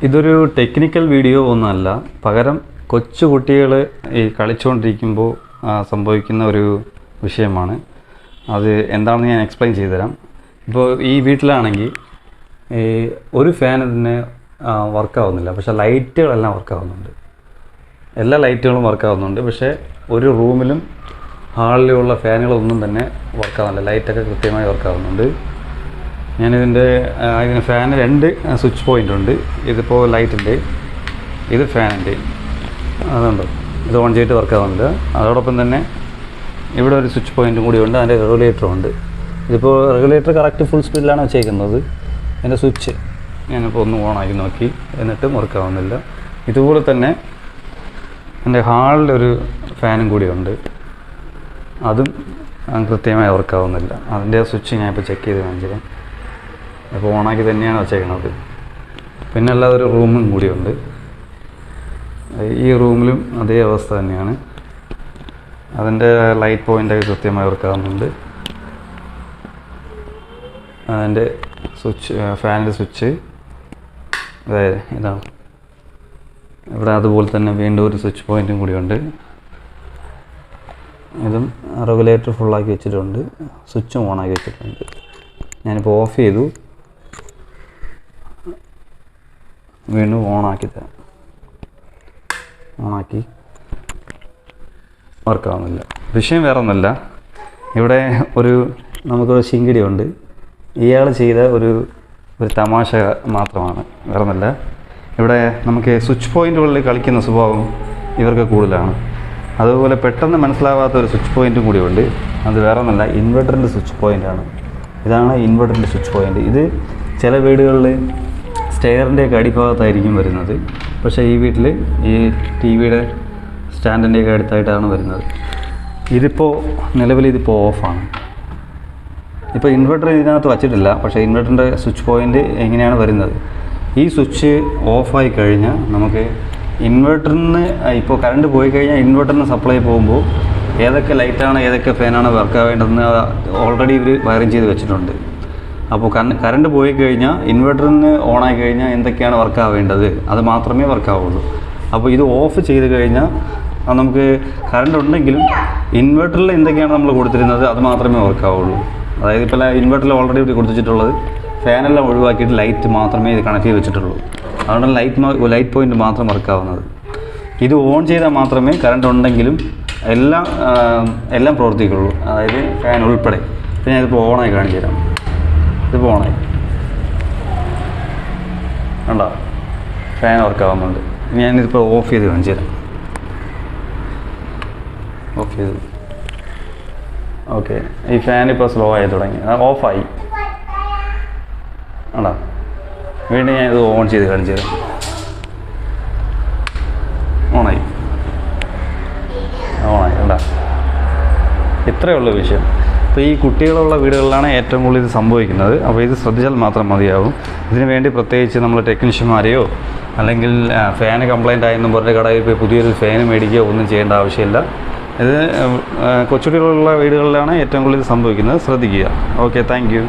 ഇതൊരു technical video ഒന്നുമല്ല, പകരം കൊച്ചുകുട്ടികൾ ഈ കളിച്ചുകൊണ്ടിരിക്കുമ്പോൾ സംഭവിക്കുന്ന ഒരു വിഷയമാണ്. അത് എന്താണെന്ന് ഞാൻ എക്സ്പ്ലെയിൻ ചെയ്തുതരാം. ഇപ്പോൾ ഈ വീട്ടിലാണെങ്കിൽ ഈ ഒരു ഫാൻ തന്നെ വർക്കാവുന്നില്ല, പക്ഷേ ലൈറ്റുകളെല്ലാം വർക്കാവുന്നുണ്ട്. എല്ലാ ലൈറ്റുകളും വർക്കാവുന്നുണ്ട്, പക്ഷേ ഒരു റൂമിലും ഹാളിലുള്ള ഫാനുകളൊന്നും തന്നെ വർക്കാവുന്നില്ല. ലൈറ്റൊക്കെ കൃത്യമായി വർക്കാവുന്നുണ്ട്. ഞാനിതിൻ്റെ ഇതിന് ഫാന് 2 സ്വിച്ച് പോയിൻ്റ് ഉണ്ട്. ഇതിപ്പോൾ ലൈറ്റിൻ്റെ, ഇത് ഫാനിൻ്റെ. അതുകൊണ്ട് ഇത് ഓൺ ചെയ്തിട്ട് വർക്കാവുന്നില്ല. അതോടൊപ്പം തന്നെ ഇവിടെ ഒരു സ്വിച്ച് പോയിൻറ്റും കൂടി ഉണ്ട്, അതിൻ്റെ റെഗുലേറ്ററും ഉണ്ട്. ഇതിപ്പോൾ റെഗുലേറ്റർ കറക്റ്റ് ഫുൾ സ്പീഡിലാണ് വെച്ചേക്കുന്നത്. അതിൻ്റെ സ്വിച്ച് ഞാനിപ്പോൾ ഒന്ന് ഓണാക്കി നോക്കി, എന്നിട്ടും വർക്കാവുന്നില്ല. ഇതുപോലെ തന്നെ എൻ്റെ ഹാളിലൊരു ഫാനും കൂടിയുണ്ട്, അതും കൃത്യമായി വർക്കാവുന്നില്ല. അതിൻ്റെ സ്വിച്ച് ഞാനിപ്പോൾ ചെക്ക് ചെയ്ത് കാണിച്ചത്. ഇപ്പോൾ ഓണാക്കി തന്നെയാണ് വെച്ചേക്കുന്നത്. പിന്നെ അല്ലാതെ ഒരു റൂമും കൂടിയുണ്ട്. ഈ റൂമിലും അതേ അവസ്ഥ തന്നെയാണ്. അതിൻ്റെ ലൈറ്റ് പോയിൻ്റൊക്കെ കൃത്യമായി വർക്കാവുന്നുണ്ട്. അതിൻ്റെ സ്വിച്ച്, ഫാനിൻ്റെ സ്വിച്ച് അതായത് ഇതാണ്. ഇവിടെ അതുപോലെ തന്നെ വീണ്ടും ഒരു സ്വിച്ച് പോയിൻറ്റും കൂടിയുണ്ട്. ഇതും റെഗുലേറ്റർ ഫുള്ളാക്കി വെച്ചിട്ടുണ്ട്, സ്വിച്ചും ഓണാക്കി വെച്ചിട്ടുണ്ട്. ഞാനിപ്പോൾ ഓഫ് ചെയ്തു, വീണ്ടും ഓണാക്കി തരാം. ഓണാക്കി വർക്കാവുന്നില്ല. വിഷയം വേറെ ഒന്നുമില്ല. ഇവിടെ നമുക്കൊരു ശിങ്കിടിയുണ്ട്. ഇയാൾ ചെയ്ത ഒരു തമാശ മാത്രമാണ്, വേറെ ഒന്നുമില്ല. ഇവിടെ നമുക്ക് സ്വിച്ച് പോയിൻറ്റുകളിൽ കളിക്കുന്ന സ്വഭാവം ഇവർക്ക് കൂടുതലാണ്. അതുപോലെ പെട്ടെന്ന് മനസ്സിലാവാത്ത ഒരു സ്വിച്ച് പോയിൻറ്റും കൂടിയുണ്ട്. അത് വേറെ ഒന്നുമല്ല, ഇൻവെർട്ടറിൻ്റെ സ്വിച്ച് പോയിൻ്റാണ്. ഇതാണ് ഇൻവെർട്ടറിൻ്റെ സ്വിച്ച് പോയിൻ്റ്. ഇത് ചില വീടുകളിൽ സ്റ്റെയറിൻ്റെയൊക്കെ അടിഭാഗത്തായിരിക്കും വരുന്നത്. പക്ഷേ ഈ വീട്ടിൽ ഈ ടി വിയുടെ സ്റ്റാൻഡിൻ്റെയൊക്കെ അടുത്തായിട്ടാണ് വരുന്നത്. നിലവിൽ ഇതിപ്പോൾ ഓഫാണ്. ഇപ്പോൾ ഇൻവെർട്ടർ ഇതിനകത്ത് വച്ചിട്ടില്ല, പക്ഷേ ഇൻവെർട്ടറിൻ്റെ സ്വിച്ച് പോയിൻ്റ് എങ്ങനെയാണ് വരുന്നത്? ഈ സ്വിച്ച് ഓഫായി കഴിഞ്ഞാൽ നമുക്ക് ഇൻവെർട്ടറിന് ഇപ്പോൾ കറണ്ട് പോയി കഴിഞ്ഞാൽ ഇൻവെർട്ടറിന് സപ്ലൈ പോകുമ്പോൾ ഏതൊക്കെ ലൈറ്റാണ് ഏതൊക്കെ ഫാനാണ് വർക്കാവേണ്ടതെന്ന് ഓൾറെഡി ഇവർ വയറിങ് ചെയ്ത് വെച്ചിട്ടുണ്ട്. അപ്പോൾ കറണ്ട് പോയി കഴിഞ്ഞാൽ ഇൻവെർട്ടറിന് ഓണായി കഴിഞ്ഞാൽ എന്തൊക്കെയാണ് വർക്കാവേണ്ടത് അത് മാത്രമേ വർക്കാവുള്ളൂ. അപ്പോൾ ഇത് ഓഫ് ചെയ്ത് കഴിഞ്ഞാൽ നമുക്ക് കറണ്ട് ഉണ്ടെങ്കിലും ഇൻവെർട്ടറിൽ എന്തൊക്കെയാണ് നമ്മൾ കൊടുത്തിരുന്നത് അത് മാത്രമേ വർക്കാവുള്ളൂ. അതായത് ഇപ്പോൾ ഇൻവെർട്ടറിൽ ഓൾറെഡി ഇവിടെ കൊടുത്തിട്ടുള്ളത് ഫാനെല്ലാം ഒഴിവാക്കിയിട്ട് ലൈറ്റ് മാത്രമേ ഇത് കണക്ട് ചെയ്ത് വെച്ചിട്ടുള്ളൂ. അതുകൊണ്ടാണ് ലൈറ്റ് പോയിൻ്റ് മാത്രം വർക്കാവുന്നത്. ഇത് ഓൺ ചെയ്താൽ മാത്രമേ കറണ്ട് ഉണ്ടെങ്കിലും എല്ലാം പ്രവർത്തിക്കുള്ളൂ, അതായത് ഫാൻ ഉൾപ്പെടെ. ഇപ്പോൾ ഞാനിതിപ്പോൾ ഓണായി കാണിച്ചു തരാം. ഇതിപ്പോൾ ഓണായി കണ്ടോ, ഫാൻ വർക്കാവുന്നുണ്ട്. ഞാനിതിപ്പോൾ ഓഫ് ചെയ്ത് കാണിച്ചു തരാം. ഓഫ് ചെയ്തു. ഓക്കെ, ഈ ഫാൻ ഇപ്പോൾ സ്ലോ ആയി തുടങ്ങി, ഓഫായി ആണോ. വീണ്ടും ഞാൻ ഇത് ഓൺ ചെയ്ത് കാണിച്ചു തരാം. ഓണായി കണ്ടാ, ഇത്രയേ ഉള്ളൂ വിഷയം. അപ്പോൾ ഈ കുട്ടികളുള്ള വീടുകളിലാണ് ഏറ്റവും കൂടുതൽ ഇത് സംഭവിക്കുന്നത്. അപ്പോൾ ഇത് ശ്രദ്ധിച്ചാൽ മാത്രം മതിയാവും. ഇതിനു വേണ്ടി പ്രത്യേകിച്ച് നമ്മൾ ടെക്നീഷ്യന്മാരെയോ അല്ലെങ്കിൽ ഫാന് കംപ്ലൈൻ്റ് ആയെന്നും പറഞ്ഞ കടയിൽ പോയി പുതിയൊരു ഫാന് മേടിക്കുകയോ ഒന്നും ചെയ്യേണ്ട ആവശ്യമില്ല. ഇത് കൊച്ചുകുട്ടികളുള്ള വീടുകളിലാണ് ഏറ്റവും കൂടുതൽ സംഭവിക്കുന്നത്. ശ്രദ്ധിക്കുക. Okay, thank you.